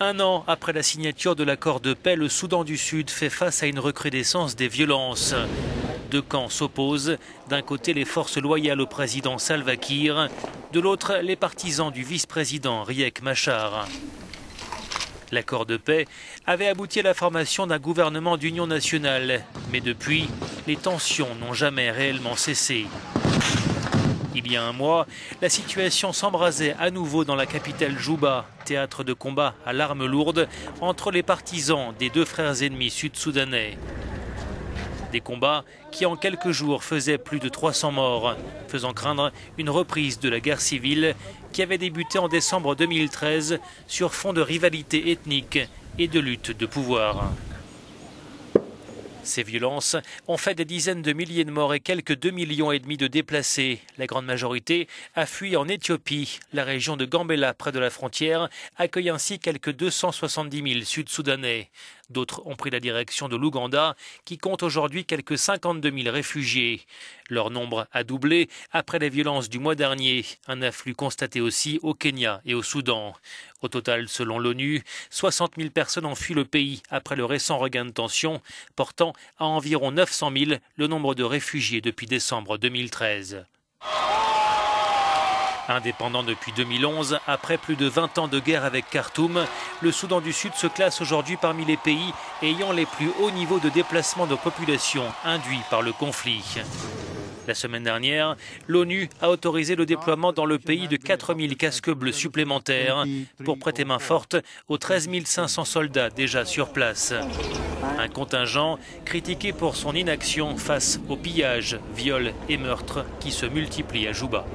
Un an après la signature de l'accord de paix, le Soudan du Sud fait face à une recrudescence des violences. Deux camps s'opposent. D'un côté, les forces loyales au président Salva Kiir. De l'autre, les partisans du vice-président Riek Machar. L'accord de paix avait abouti à la formation d'un gouvernement d'union nationale. Mais depuis, les tensions n'ont jamais réellement cessé. Il y a un mois, la situation s'embrasait à nouveau dans la capitale Djouba, théâtre de combat à l'arme lourde entre les partisans des deux frères ennemis sud-soudanais. Des combats qui en quelques jours faisaient plus de 300 morts, faisant craindre une reprise de la guerre civile qui avait débuté en décembre 2013 sur fond de rivalité ethnique et de lutte de pouvoir. Ces violences ont fait des dizaines de milliers de morts et quelques 2,5 millions de déplacés. La grande majorité a fui en Éthiopie. La région de Gambela, près de la frontière, accueille ainsi quelques 270 000 Sud-Soudanais. D'autres ont pris la direction de l'Ouganda, qui compte aujourd'hui quelques 52 000 réfugiés. Leur nombre a doublé après les violences du mois dernier. Un afflux constaté aussi au Kenya et au Soudan. Au total, selon l'ONU, 60 000 personnes ont fui le pays après le récent regain de tension, portant à environ 900 000 le nombre de réfugiés depuis décembre 2013. Indépendant depuis 2011, après plus de 20 ans de guerre avec Khartoum, le Soudan du Sud se classe aujourd'hui parmi les pays ayant les plus hauts niveaux de déplacement de population induits par le conflit. La semaine dernière, l'ONU a autorisé le déploiement dans le pays de 4 000 casques bleus supplémentaires pour prêter main forte aux 13 500 soldats déjà sur place. Un contingent critiqué pour son inaction face aux pillages, viols et meurtres qui se multiplient à Djouba.